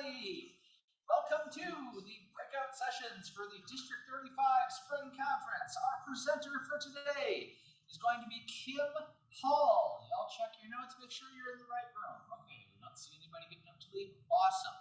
everybody. Welcome to the breakout sessions for the District 35 Spring Conference. Our presenter for today is going to be Kim Hall. Y'all check your notes, make sure you're in the right room. Okay, we don't see anybody getting up to leave. Awesome.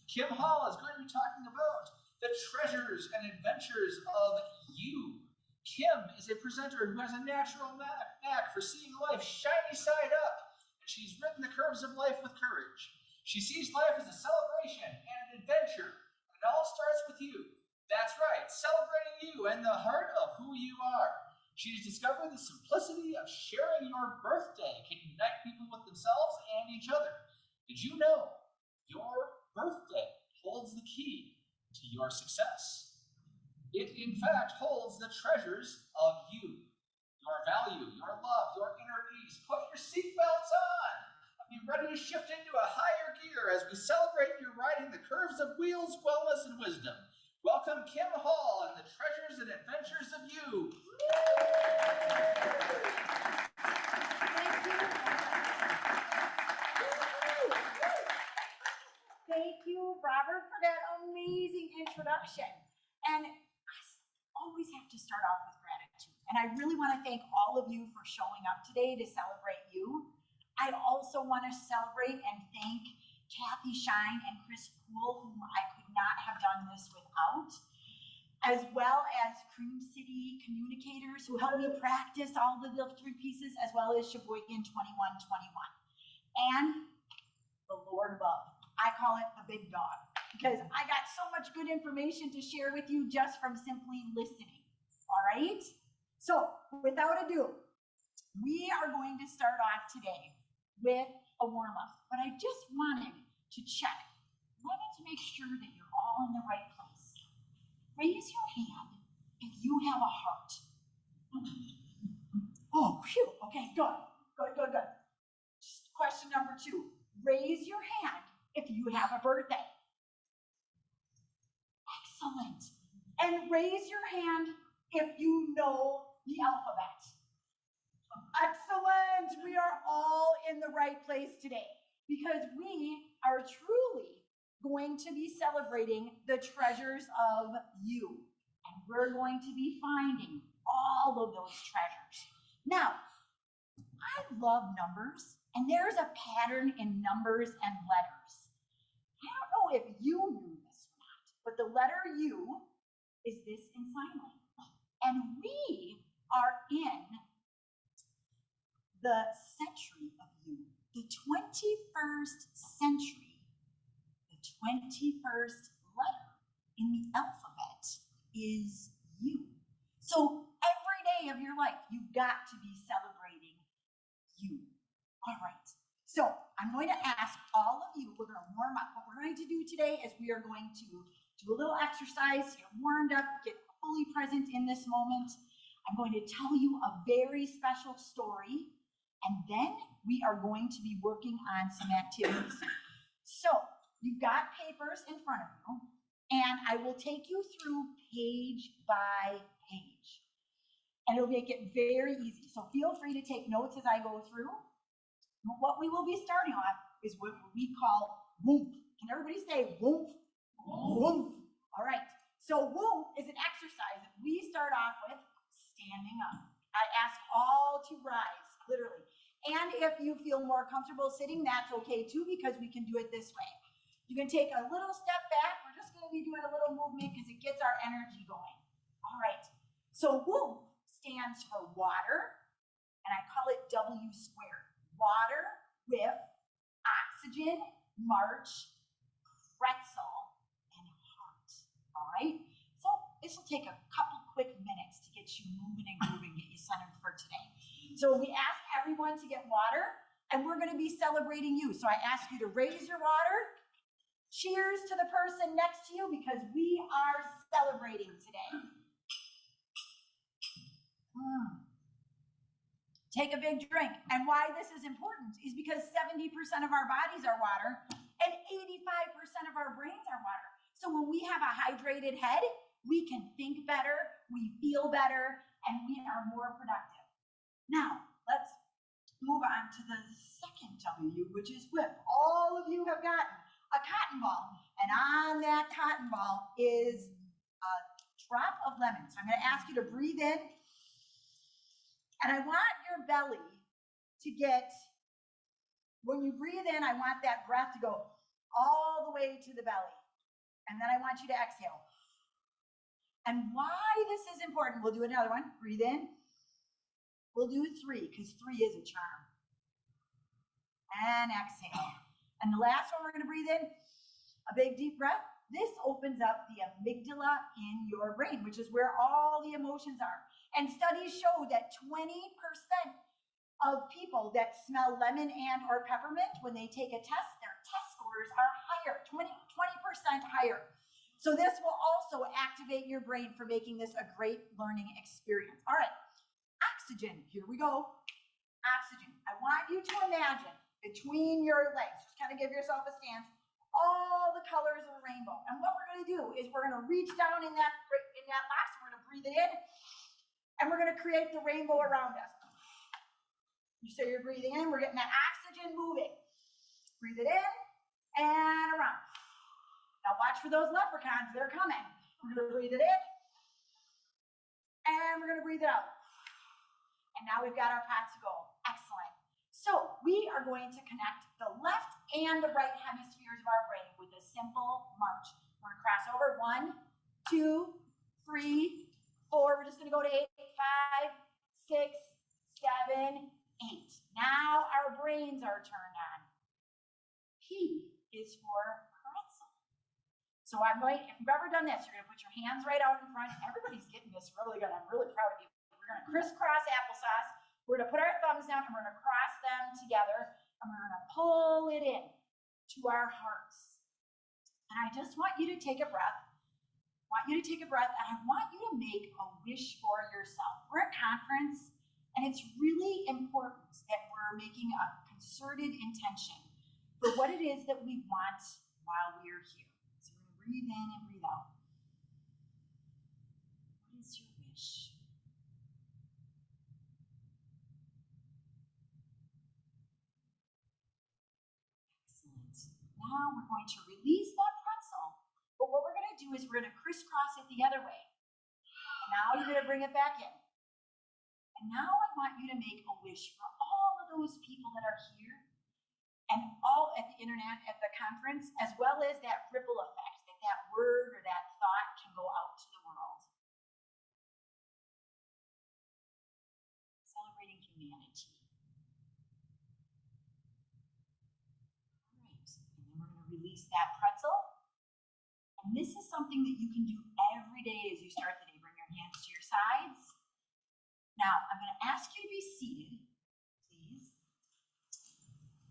Kim Hall is going to be talking about the treasures and adventures of you. Kim is a presenter who has a natural knack for seeing life shiny side up, and she's ridden the curves of life with courage. She sees life as a celebration and an adventure, and it all starts with you. That's right, celebrating you and the heart of who you are. She's discovered the simplicity of sharing your birthday can unite people with themselves and each other. Did you know your birthday holds the key to your success? It, in fact, holds the treasures of you, your value, your love, your inner peace. Put your seatbelts on. Be ready to shift into a higher gear as we celebrate you riding the curves of wheels, wellness, and wisdom. Welcome Kim Hall and the treasures and adventures of you. Thank you, Robert, for that amazing introduction. And I always have to start off with gratitude. And I really want to thank all of you for showing up today to celebrate you. I also want to celebrate and thank Kathy Shine and Chris Poole, whom I could not have done this without, as well as Cream City communicators who helped me practice all the three pieces, as well as Sheboygan 2121. And the Lord above. I call it the big dog, because I got so much good information to share with you just from simply listening. All right? So, without ado, we are going to start off today with a warm-up, but I just wanted to check. Wanted to make sure that you're all in the right place. Raise your hand if you have a heart. Oh, phew. Okay, good. Question number 2. Raise your hand if you have a birthday. Excellent. And raise your hand if you know the alphabet. Excellent. We are all in the right place today because we are truly going to be celebrating the treasures of you. And we're going to be finding all of those treasures. Now, I love numbers, and there's a pattern in numbers and letters. I don't know if you knew this or not, but the letter U is this in sign language. And we are in the century of you, the 21st century, the 21st letter in the alphabet is U. So every day of your life, you've got to be celebrating you. All right, so I'm going to ask all of you, we're going to warm up. What we're going to do today is we are going to do a little exercise, get warmed up, get fully present in this moment. I'm going to tell you a very special story, and then we are going to be working on some activities. So you've got papers in front of you, and I will take you through page by page. And it'll make it very easy. So feel free to take notes as I go through. What we will be starting off is what we call whoomp. Can everybody say whoomp? Whoomp. All right. So whoomp is an exercise that we start off with standing up. I ask all to rise, literally. And if you feel more comfortable sitting, that's okay too, because we can do it this way. You can take a little step back. We're just going to be doing a little movement because it gets our energy going. All right. So whoomp stands for water, and I call it W squared. Water with oxygen, march, pretzel, and heart. All right. So this will take a couple quick minutes to get you moving and grooving, get you centered for today. So we ask everyone to get water, and we're going to be celebrating you. So I ask you to raise your water. Cheers to the person next to you because we are celebrating today. Take a big drink. And why this is important is because 70% of our bodies are water and 85% of our brains are water. So when we have a hydrated head, we can think better, we feel better, and we are more productive. Now, let's move on to the second W, which is whip. All of you have gotten a cotton ball, And on that cotton ball is a drop of lemon. So I'm going to ask you to breathe in. And I want your belly to get, when you breathe in, I want that breath to go all the way to the belly. And then I want you to exhale. And why this is important, we'll do another one. Breathe in. We'll do 3 because 3 is a charm. And exhale. And the last one we're going to breathe in, a big deep breath. This opens up the amygdala in your brain, which is where all the emotions are. And studies show that 20% of people that smell lemon and or peppermint, when they take a test, their test scores are higher, 20% higher. So this will also activate your brain for making this a great learning experience. All right, oxygen, here we go. Oxygen, I want you to imagine between your legs, just kind of give yourself a stance, all the colors of the rainbow. And what we're gonna do is we're gonna reach down in that box, we're gonna breathe it in, and we're gonna create the rainbow around us. So you're breathing in, we're getting that oxygen moving. Breathe it in and around. Now watch for those leprechauns, they're coming. We're gonna breathe it in and we're gonna breathe it out. And now we've got our pots of gold. Excellent. So we are going to connect the left and the right hemispheres of our brain with a simple march. We're gonna cross over 1, 2, 3, 4. We're just gonna go to 8, 5, 6, 7, 8. Now our brains are turned on. P is for pretzel. So I'm going, if you've ever done this, you're gonna put your hands right out in front. Everybody's getting this really good. I'm really proud of you. We're gonna crisscross applesauce. We're gonna put our thumbs down and we're gonna cross them together and we're gonna pull it in to our hearts. And I just want you to take a breath. And I want you to make a wish for yourself. We're at a conference and it's really important that we're making a concerted intention for what it is that we want while we're here. So we're gonna breathe in and breathe out. What is your wish? Now we're going to release that pretzel, but what we're going to do is we're going to crisscross it the other way. And now you're going to bring it back in. And now I want you to make a wish for all of those people that are here and all at the internet, at the conference, as well as that ripple effect that that word or that thought can go out to the world. Celebrating humanity. Release that pretzel. And this is something that you can do every day as you start the day. Bring your hands to your sides. Now, I'm going to ask you to be seated, please.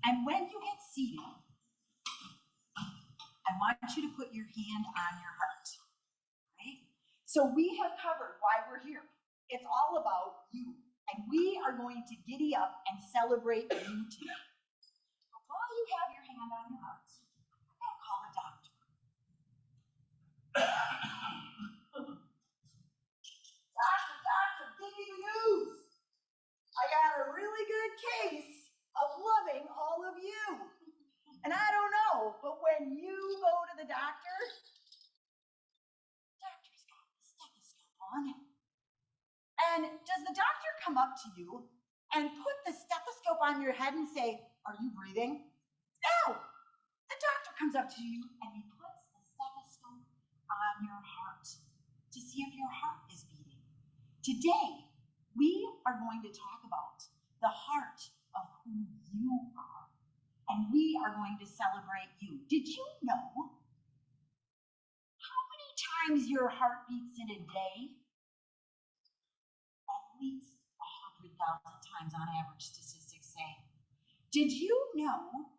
And when you get seated, I want you to put your hand on your heart, right? So we have covered why we're here. It's all about you. And we are going to giddy up and celebrate you today. But while you have your hand on your heart, call a doctor. Doctor, give me the news. I got a really good case of loving all of you. And I don't know, but when you go to the doctor's got the stethoscope on. And does the doctor come up to you and put the stethoscope on your head and say, "Are you breathing?" No. The doctor comes up to you and he puts the stethoscope on your heart to see if your heart is beating. Today, we are going to talk about the heart of who you are, and we are going to celebrate you. Did you know how many times your heart beats in a day? At least 100,000 times on average, statistics say. Did you know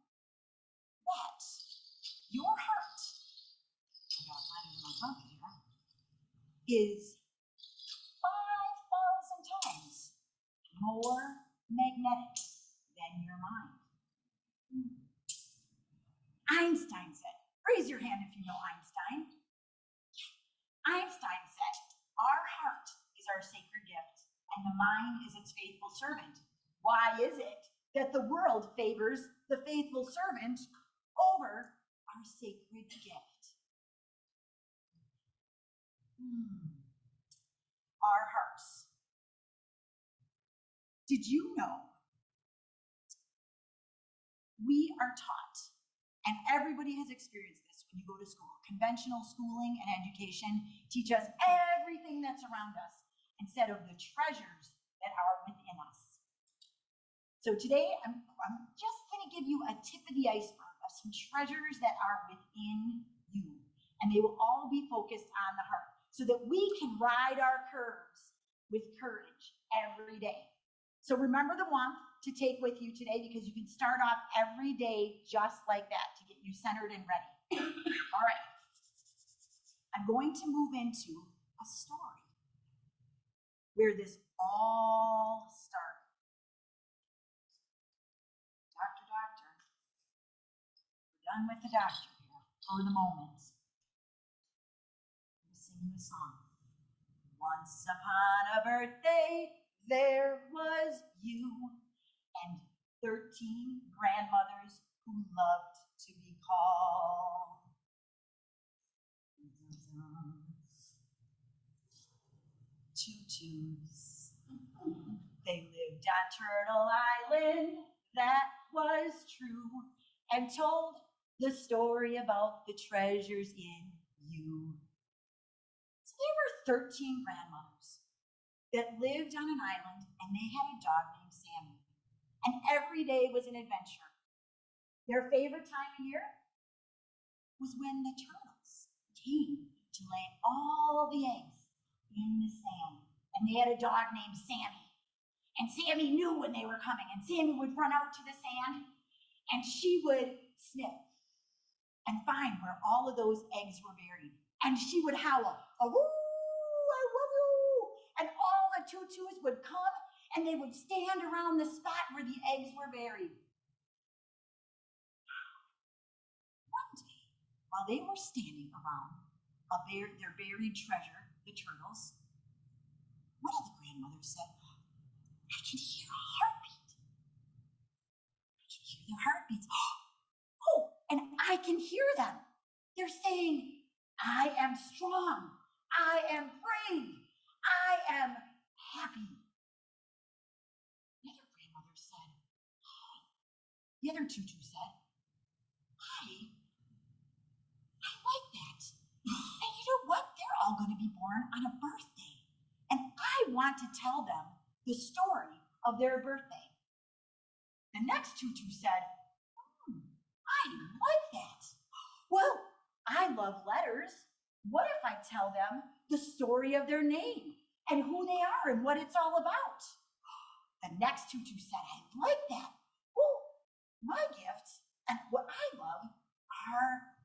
that your heart, I gotta find it in my bucket here, is 5,000 times more magnetic than your mind? Einstein said, raise your hand if you know Einstein. Einstein said, our heart is our sacred gift and the mind is its faithful servant. Why is it that the world favors the faithful servant over our sacred gift? Our hearts. Did you know we are taught, and everybody has experienced this when you go to school, conventional schooling and education teach us everything that's around us instead of the treasures that are within us. So today, I'm just going to give you a tip of the iceberg of some treasures that are within you. And they will all be focused on the heart so that we can ride our curves with courage every day. So remember the one to take with you today, because you can start off every day just like that to get you centered and ready. All right. I'm going to move into a story where this all started. Doctor, we're done with the doctor here for the moment. I'm going to sing you a song. Once upon a birthday, there was you and 13 grandmothers who loved to be called. Tutus. They lived on Turtle Island, that was true, and told the story about the treasures in you. So there were 13 grandmothers that lived on an island, and they had a dog named Sammy. And every day was an adventure. Their favorite time of year was when the turtles came to lay all the eggs in the sand. And they had a dog named Sammy. And Sammy knew when they were coming. And Sammy would run out to the sand, and she would sniff and find where all of those eggs were buried. And she would howl, "Oh, I love you!" And all the tutus would come, and they would stand around the spot where the eggs were buried. One day, while they were standing around their buried treasure, the turtles, one of the grandmothers said, "I can hear a heartbeat. I can hear their heartbeats. Oh, and I can hear them. They're saying, 'I am strong. I am brave. I am happy.'" The other grandmother said, the other tutu said, I like that. And you know what? They're all going to be born on a birthday. And I want to tell them the story of their birthday. The next tutu said, I like that. Well, I love letters. What if I tell them the story of their name and who they are and what it's all about? The next tutu said, I like that. Well, my gift and what I love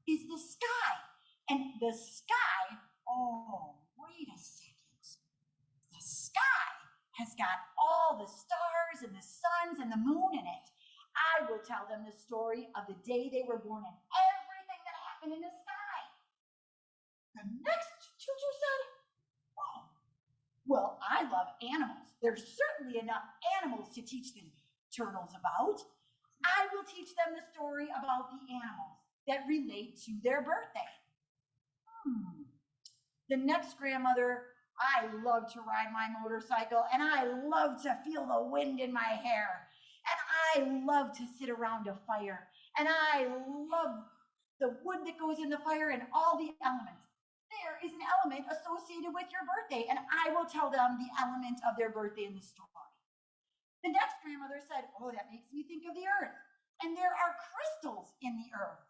is the sky. And the sky, oh, wait a second. The sky has got all the stars and the suns and the moon in it. I will tell them the story of the day they were born and everything that happened in the sky. The next tutu said, oh, well, I love animals. There's certainly enough animals to teach the turtles about. I will teach them the story about the animals that relate to their birthday. The next grandmother, I love to ride my motorcycle, and I love to feel the wind in my hair, and I love to sit around a fire, and I love the wood that goes in the fire and all the elements. There is an element associated with your birthday, and I will tell them the element of their birthday in the story. The next grandmother said, oh, that makes me think of the earth, and there are crystals in the earth.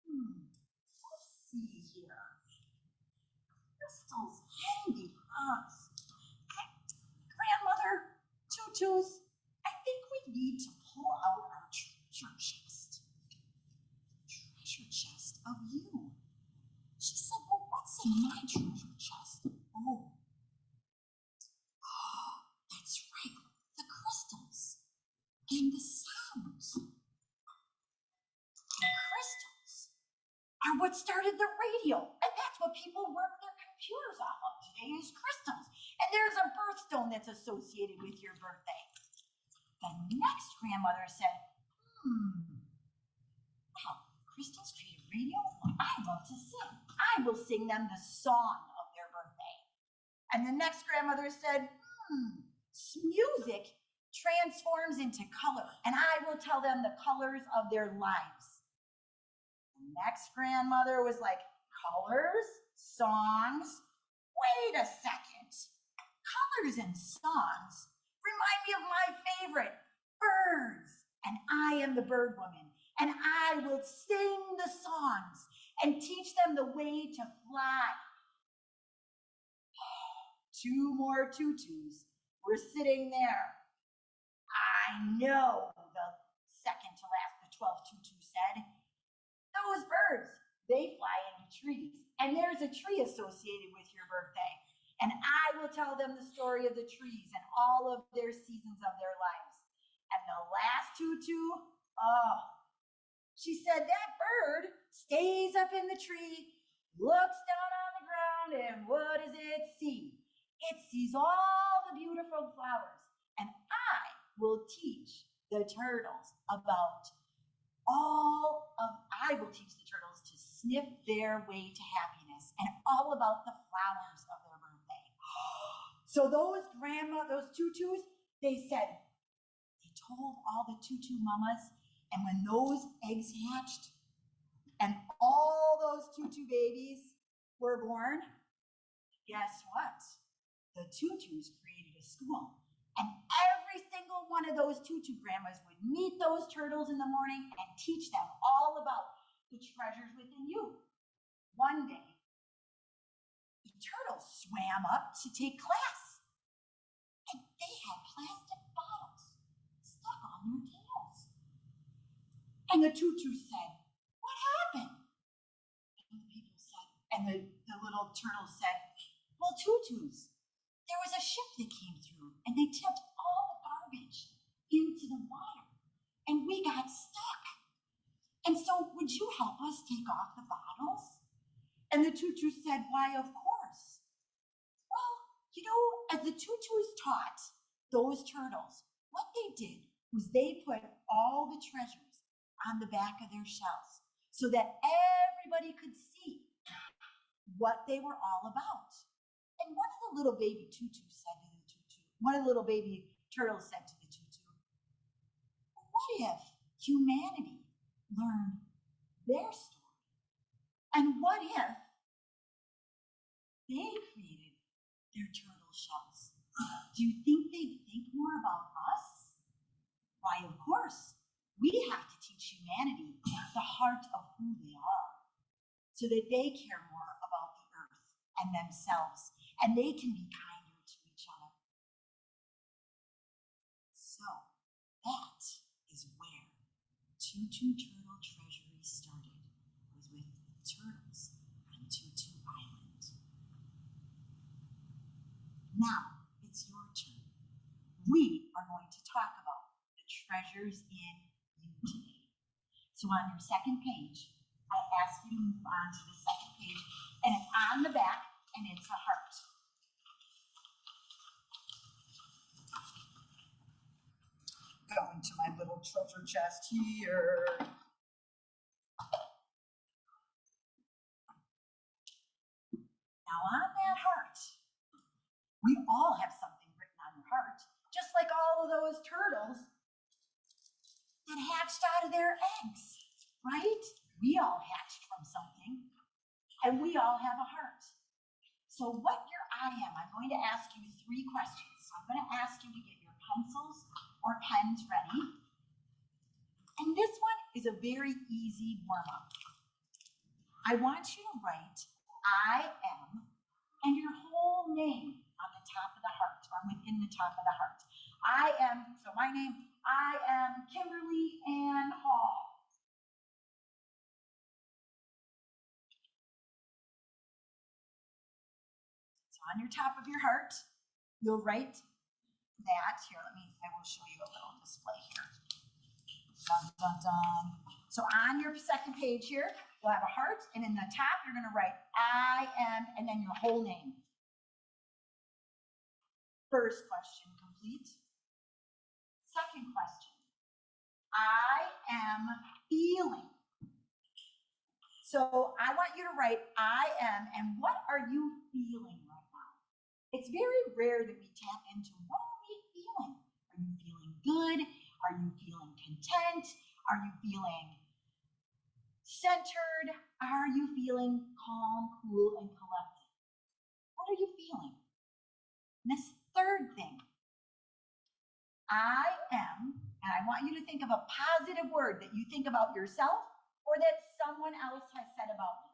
Let's see here. Crystals in the earth. Grandmother, tutus, I think we need to pull out our treasure chest. Treasure chest of you. She said, well, what's in my treasure chest? Oh, that's right, the crystals and the sounds. The crystals are what started the radio, and that's what people work their computers off of today is crystals. And there's a birthstone that's associated with your birthday. The next grandmother said, wow, crystals create radio? Well, I love to sing. I will sing them the song of their birthday. And the next grandmother said, music transforms into color, and I will tell them the colors of their lives. The next grandmother was like, colors, songs, wait a second. Colors and songs remind me of my favorite, birds. And I am the bird woman, and I will sing the songs and teach them the way to fly. Two more tutus were sitting there. I know, the second to last, the 12th tutu said. Those birds, they fly into trees, and there's a tree associated with your birthday. And I will tell them the story of the trees and all of their seasons of their lives. And the last tutu, she said that bird stays up in the tree, looks down on the ground, and what does it see? It sees all the beautiful flowers. And I will teach the turtles I will teach the turtles to sniff their way to happiness and all about the flowers of their birthday. So those tutus, they told all the tutu mamas, and when those eggs hatched and all those tutu babies were born, guess what? The tutus created a school. And every single one of those tutu grandmas would meet those turtles in the morning and teach them all about the treasures within you. One day, the turtles swam up to take class, and they had plastic bottles stuck on their tails. And the tutu said, what happened? And the people said, and the little turtle said, well, tutus, there was a ship that came through, and they tipped all the garbage into the water, and we got stuck. And so would you help us take off the bottles? And the tutu said, why, of course. Well, as the tutus taught those turtles, what they did was they put all the treasures on the back of their shells so that everybody could see what they were all about. And one of the little baby turtles said to the tutu, what if humanity learned their story? And what if they created their turtle shells? Do you think they'd think more about us? Why, of course, we have to teach humanity the heart of who they are so that they care more about the earth and themselves, and they can be kinder to each other. So that is where Tutu Turtle Treasury started, was with turtles on Tutu Island. Now it's your turn. We are going to talk about the treasures in you today. So on your second page, I ask you to move on to the second page, and it's on the back, and it's a heart. Going to my little treasure chest here. Now on that heart, we all have something written on your heart, just like all of those turtles that hatched out of their eggs, right? We all hatched from something, and we all have a heart. So what I am, I'm going to ask you 3 questions. So I'm going to ask you to get your pencils or pens ready. And this one is a very easy warm-up. I want you to write I am and your whole name on the top of the heart, or within the top of the heart. So my name, I am Kimberly Ann Hall. So on your top of your heart, you'll write that. Here, I will show you a little display here. Dun, dun, dun. So on your second page here, you'll have a heart, and in the top, you're gonna write I am, and then your whole name. First question complete. Second question, I am feeling. So I want you to write I am, and what are you feeling right now? It's very rare that we tap into what are we feeling? Are you feeling good? Are you feeling content? Are you feeling centered? Are you feeling calm, cool, and collected? What are you feeling? And this third thing, I am, and I want you to think of a positive word that you think about yourself or that someone else has said about me.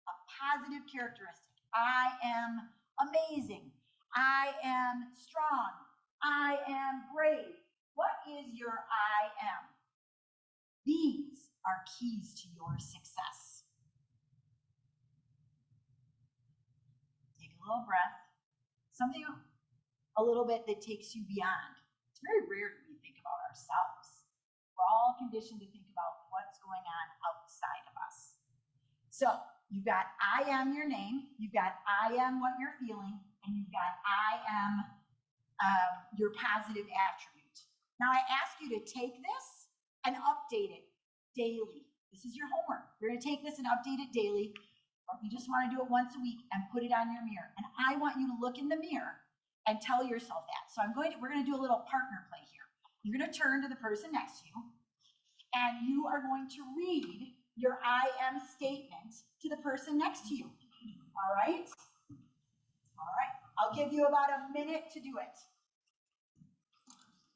A positive characteristic. I am amazing. I am strong. I am brave. What is your I am? These are keys to your success. Take a little breath. Something a little bit that takes you beyond. It's very rare that we think about ourselves. We're all conditioned to think about what's going on outside of us. So you've got I am your name, you've got I am what you're feeling, and you've got I am your positive attribute. Now I ask you to take this and update it daily. This is your homework. You're going to take this and update it daily, or if you just want to do it once a week and put it on your mirror. And I want you to look in the mirror and tell yourself that. So we're going to do a little partner play here. You're going to turn to the person next to you, and you are going to read your I am statement to the person next to you. All right? All right. I'll give you about a minute to do it.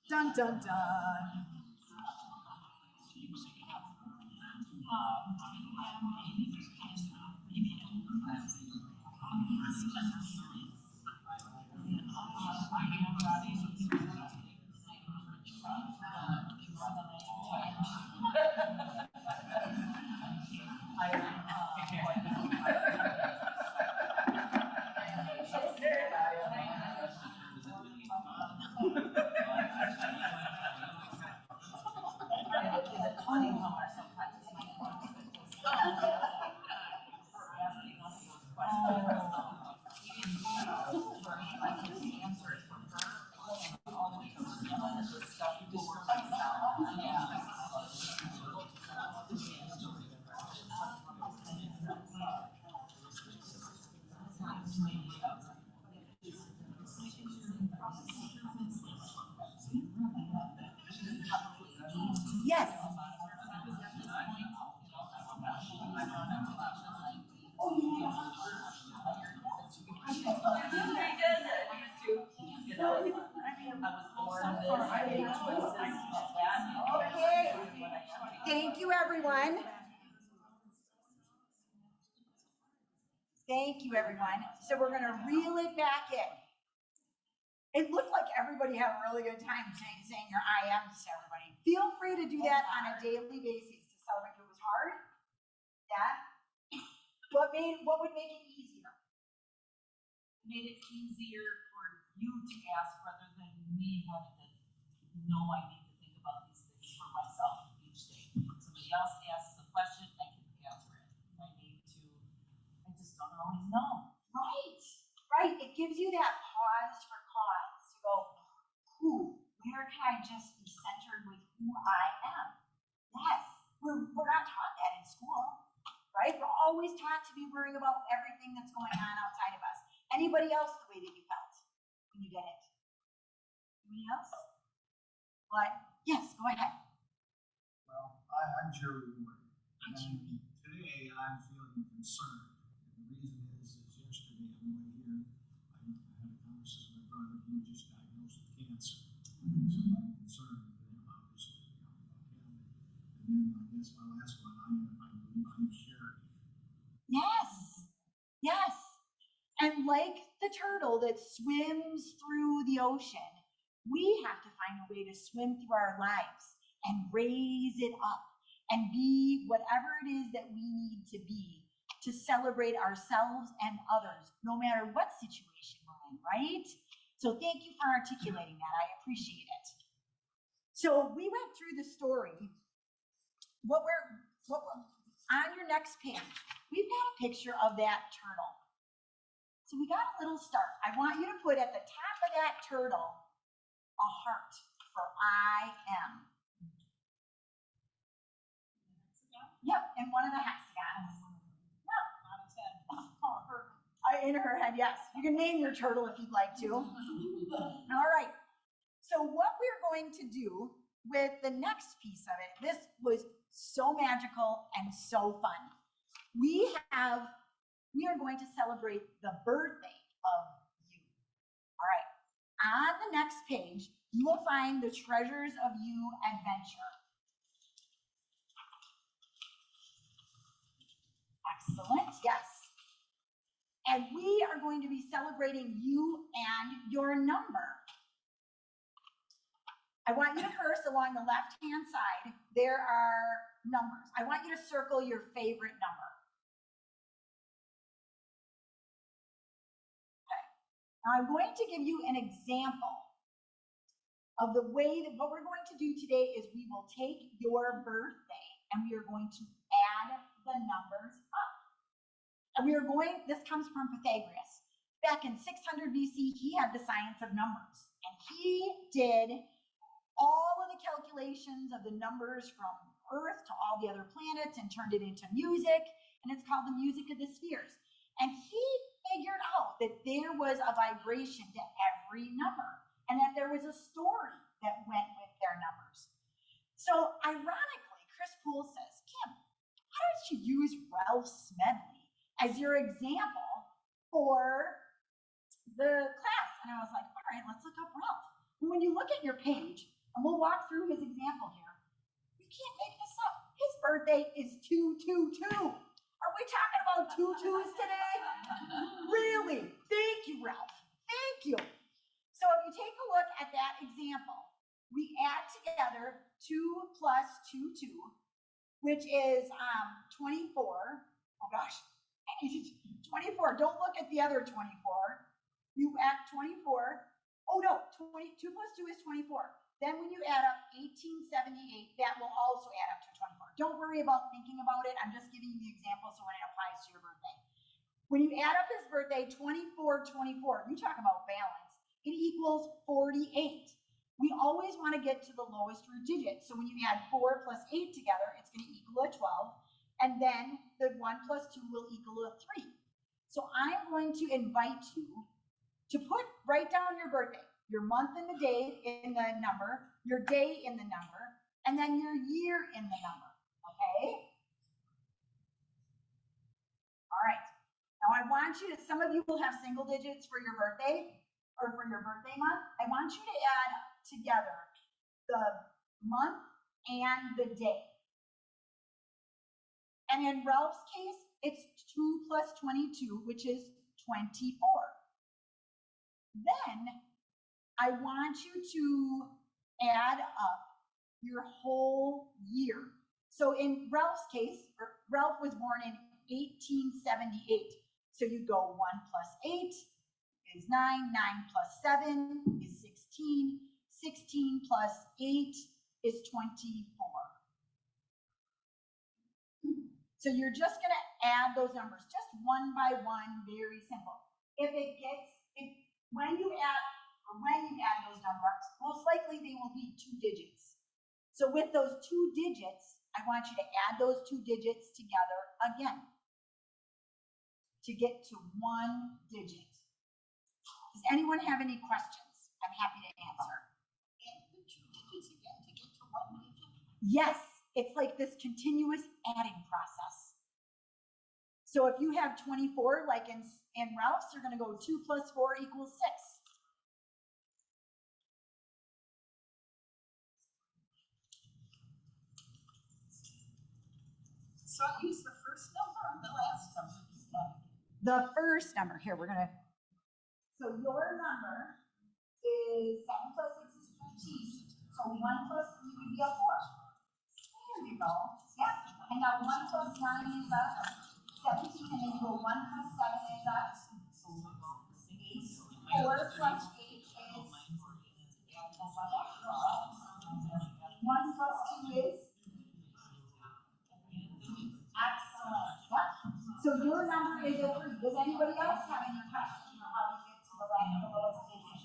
Dun, dun, dun. Yes. Okay. Thank you, everyone. Thank you, everyone. So we're going to reel it back in. It looked like everybody had a really good time saying your I ams to everybody. Feel free to do that on a daily basis to celebrate. It was hard. Yeah. What would make it easier? It made it easier for you to ask rather than me having to know I need to think about these things for myself each day. When somebody else asks a question, I can answer it. I just don't always know. Right. Right. It gives you that pause for cause to go, where can I just be centered with who I am? Yes. We're not taught that in school, right? We're always taught to be worrying about everything that's going on outside of us. Anybody else the way that you felt when you did it? Anybody else? What? Yes, go ahead. Well, I'm Jerry Ward. Hi, Jerry. Today I'm feeling concerned. And the reason is yesterday on the way here, I had a conversation with my brother. He was just diagnosed with cancer. So I'm concerned with him, obviously, about him. And then I guess my last one, I believe I'm charity. Yes. Yes. And like the turtle that swims through the ocean, we have to find a way to swim through our lives and raise it up and be whatever it is that we need to be to celebrate ourselves and others, no matter what situation we're in, right? So thank you for articulating that. I appreciate it. So we went through the story. On your next page, we've got a picture of that turtle. So we got a little start. I want you to put at the top of that turtle a heart for I am. Yep, and one of the hexagons. No. I In her head, yes. You can name your turtle if you'd like to. All right. So what we're going to do with the next piece of it, this was so magical and so fun. We are going to celebrate the birthday of you. All right. On the next page, you will find the Treasures of You adventure. Excellent, yes. And we are going to be celebrating you and your number. I want you to first, along the left-hand side, there are numbers. I want you to circle your favorite number. Okay. Now I'm going to give you an example of the way that what we're going to do today is we will take your birthday and we are going to add the numbers up. And this comes from Pythagoras. Back in 600 BC, he had the science of numbers. And he did all of the calculations of the numbers from Earth to all the other planets and turned it into music. And it's called the music of the spheres. And he figured out that there was a vibration to every number and that there was a story that went with their numbers. So ironically, Chris Poole says, Kim, why don't you use Ralph Smedley as your example for the class? And I was like, all right, let's look up Ralph. And when you look at your page, and we'll walk through his example here, you can't make this up. His birthday is 222. Are we talking about 2 2s today? Really? Thank you, Ralph. Thank you. So if you take a look at that example, we add together 2 plus 2, 2, which is 24. Oh gosh, 24. Don't look at the other 24. You add 24. Oh no, 22 plus 2 is 24. Then when you add up 1878, that will also add up to 24. Don't worry about thinking about it. I'm just giving you the example so when it applies to your birthday. When you add up his birthday, 24, 24, you talk about balance, it equals 48. We always want to get to the lowest root digit. So when you add 4 plus 8 together, it's going to equal a 12. And then the 1 plus 2 will equal a 3. So I'm going to invite you to write down your birthday, your month and the day in the number, your day in the number, and then your year in the number, okay? All right. Now I want you to, some of you will have single digits for your birthday or for your birthday month. I want you to add together the month and the day. And in Ralph's case, it's 2 plus 22, which is 24. Then I want you to add up your whole year. So in Ralph's case, Ralph was born in 1878. So you go 1 plus 8 is 9, 9 plus 7 is 16, 16 plus 8 is 24. So you're just gonna add those numbers, just one by one, very simple. When you add those numbers, most likely they will be 2 digits. So with those 2 digits, I want you to add those 2 digits together again to get to 1 digit. Does anyone have any questions? I'm happy to answer. Add the 2 digits again to get to 1 digit? Yes, it's like this continuous adding process. So if you have 24, like in Ralph's, you're gonna go 2 plus 4 equals 6. So I use the first number or the last number? The first number, here, so your number is 7 plus 6 is 15. So 1 plus 3 would be a 4. There you go. Yeah. And now 1 plus 9 is a 17, and then you go 1 plus 7 is a 8. 4 plus 8 is 1 plus 2 is excellent. Yeah. So your number is a 3. Does anybody else have any questions on how you get to the lowest digit?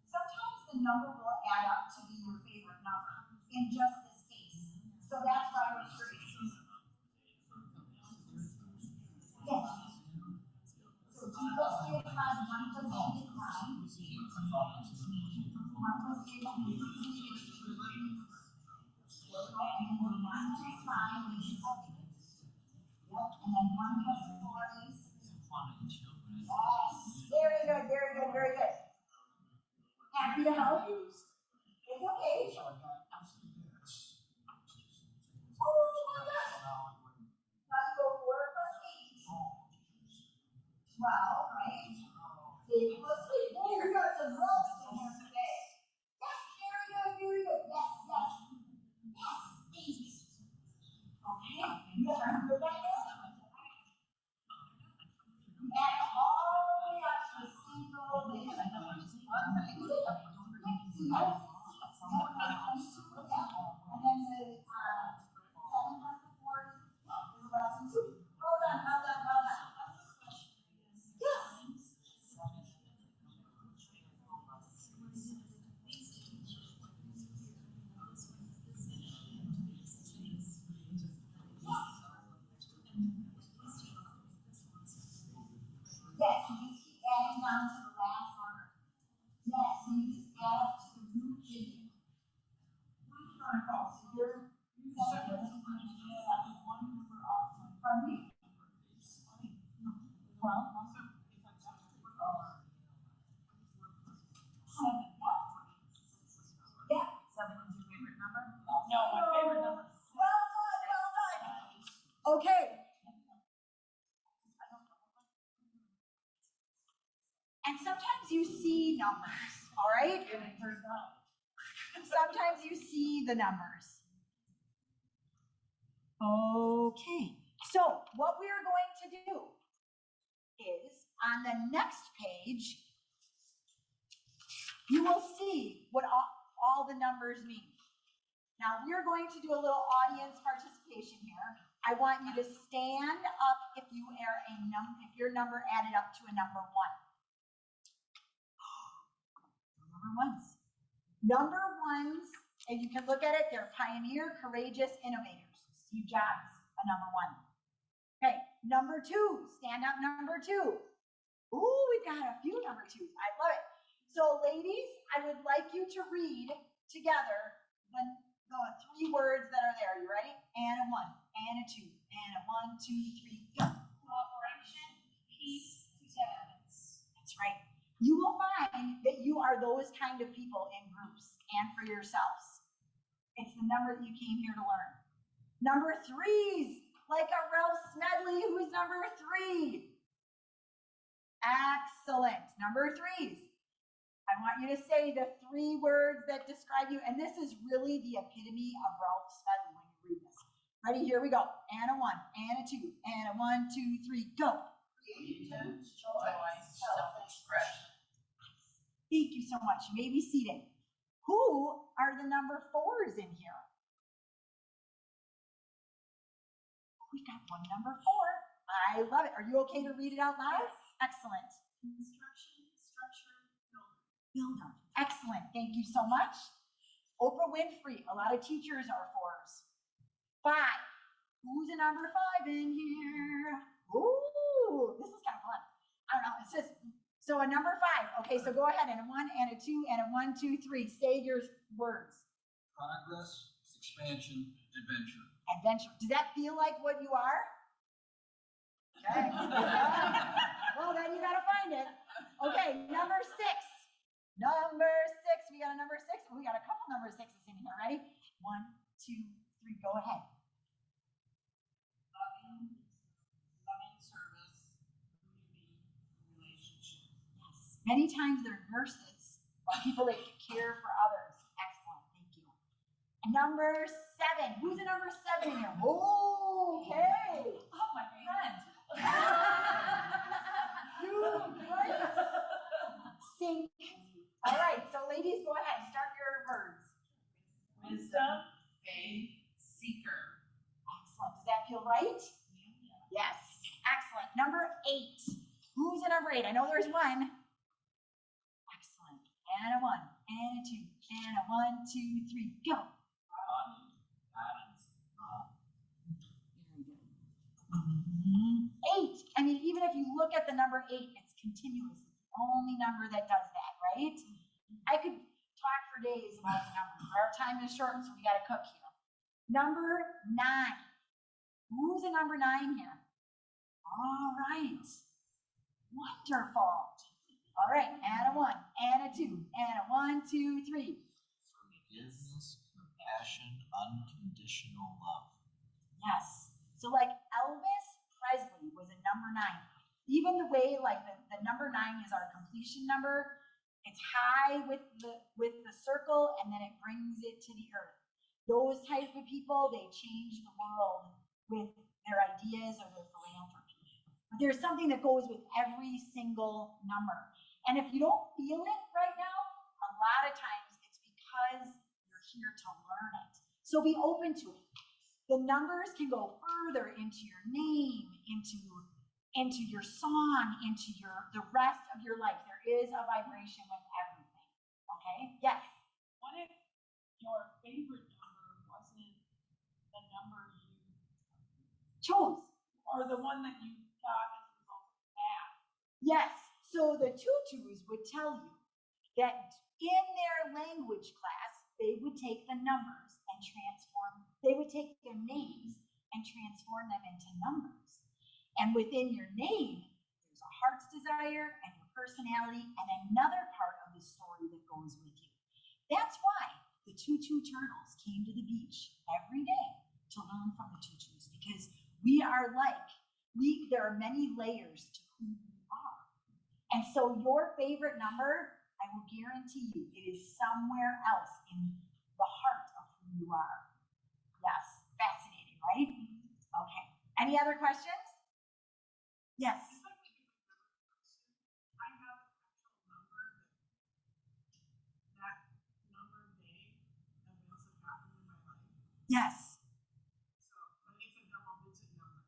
Sometimes the number will add up to be your favorite number in just this case. So that's why we're curious. And then 1 plus 4 is? Yes, very good, very good, very good. Happy to help? It's okay. Oh my gosh. Let's go 4 plus 8. 12, right? 8 plus 3. Oh, we got some rolls in here today. Yes, very good, very good. Yes, yes. Yes, easy. Okay, you have to go back there. Back all the way up to a single digit. Yes. And then the 7 plus the 4 is less than 2. Well done, well done, well done. Yes. Yes, you just keep adding down to the last number. Yes, you just add up to the root digit. So you're 7 from me. Well, 7. Yeah. 7 is your favorite number? No, my favorite number. Well done, well done. Okay. And sometimes you see numbers, all right? Sometimes you see the numbers. Okay. So what we are going to do is on the next page, you will see what all the numbers mean. Now we're going to do a little audience participation here. I want you to stand up if you are if your number added up to a number 1. Number ones. Number ones, and you can look at it, they're pioneer, courageous, innovators. Steve Jobs, a number 1. Okay, number 2, stand up number 2. Ooh, we've got a few number 2s. I love it. So ladies, I would like you to read together the 3 words that are there. You ready? And a 1, and a 2, and a 1, 2, 3, go. Cooperation, peace, togetherness. That's right. You will find that you are those kind of people in groups and for yourselves. It's the number that you came here to learn. Number 3s, like a Ralph Smedley, who's number 3. Excellent. Number 3s. I want you to say the 3 words that describe you, and this is really the epitome of Ralph Smedley when you read this. Ready? Here we go. And a 1, and a 2, and a 1, 2, 3, go. Creative, joy, self-expression. Thank you so much. You may be seated. Who are the number 4s in here? We've got one number 4. I love it. Are you okay to read it out loud? Yes. Excellent. Construction, structure, builder. Builder. Excellent. Thank you so much. Oprah Winfrey. A lot of teachers are 4s. 5. Who's a number 5 in here? Ooh, this is kind of fun. I don't know. It's just, so a number 5. Okay, so go ahead, and a 1, and a 2, and a 1, 2, 3. Say your words. Progress, expansion, adventure. Adventure. Does that feel like what you are? Okay. Well, then you gotta find it. Okay, number 6. Number 6. We got a number 6. We got a couple number 6s in here. Ready? 1, 2, 3. Go ahead. Loving service, community, relationship. Yes. Many times they're nurses or people that care for others. Excellent. Thank you. Number 7. Who's a number 7 in here? Okay. Oh, my friend. You great. Sync. All right. So ladies, go ahead. Start your words. Wisdom, faith, seeker. Excellent. Does that feel right? Yes. Excellent. Number 8. Who's a number 8? I know there's 1. Excellent. And a 1, and a 2, and a 1, 2, 3. Go. Very good. 8. I mean, even if you look at the number 8, it's continuous. It's the only number that does that. right? I could talk for days about the numbers, but our time is short, so we gotta cook here. Number 9. Who's a number 9 here? All right. Wonderful. All right, and a 1, and a 2, and a 1, 2, 3. Forgiveness, compassion, unconditional love. Yes. So like Elvis Presley was a number 9. Even the way like the number 9 is our completion number, it's high with the circle and then it brings it to the earth. Those type of people, they change the world with their ideas or their philanthropy. But there's something that goes with every single number. And if you don't feel it right now, a lot of times it's because you're here to learn it. So be open to it. The numbers can go further into your name, into your song, into the rest of your life. There is a vibration with everything. Okay? Yes. What if your favorite number wasn't the number you Chose. or the one that you thought as a result of that? Yes. So the tutus would tell you that in their language class, they would take the numbers and they would take their names and transform them into numbers. And within your name, there's a heart's desire and your personality and another part of the story that goes with you. That's why the tutu turtles came to the beach every day to learn from the tutus, because there are many layers to who we are. And so your favorite number, I will guarantee you, it is somewhere else in the heart of who you are. Yes, fascinating, right? Okay. Any other questions? Yes. I have an actual number that number day events have happened in my life. Yes. So, but it's a double-digit number.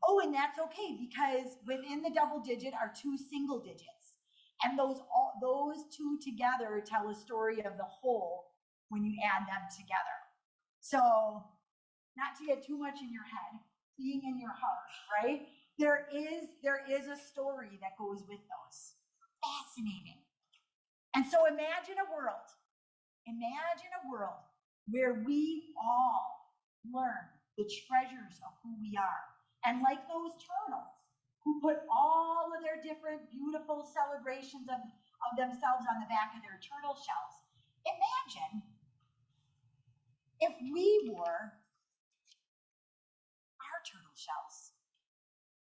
Oh, and that's okay, because within the double digit are 2 single digits. And those 2 together tell a story of the whole when you add them together. So, not to get too much in your head, being in your heart, right? There is a story that goes with those. Fascinating. And so imagine a world where we all learn the treasures of who we are. And like those turtles who put all of their different beautiful celebrations of themselves on the back of their turtle shells, imagine if we wore our turtle shells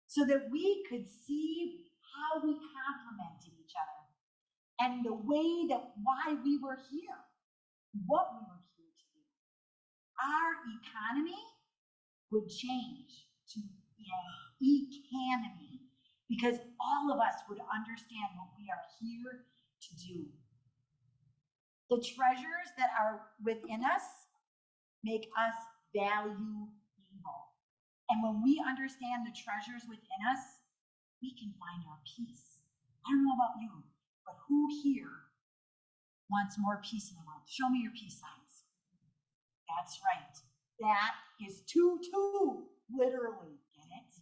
so that we could see how we complemented each other and the way that why we were here, what we were here to do. Our economy would change to an economy because all of us would understand what we are here to do. The treasures that are within us make us value evil. And when we understand the treasures within us, we can find our peace. I don't know about you, but who here wants more peace in the world? Show me your peace signs. That's right. That is 2-2, literally. Get it?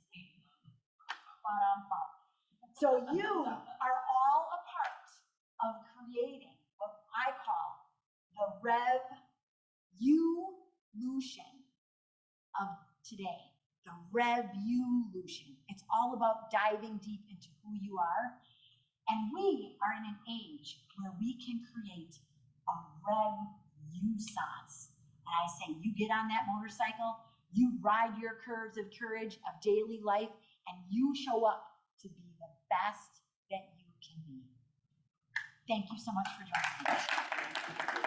So you are all a part of creating what I call the revolution of today. The revolution. It's all about diving deep into who you are. And we are in an age where we can create a renaissance. And I say, you get on that motorcycle, you ride your curves of courage of daily life, and you show up to be the best that you can be. Thank you so much for joining me.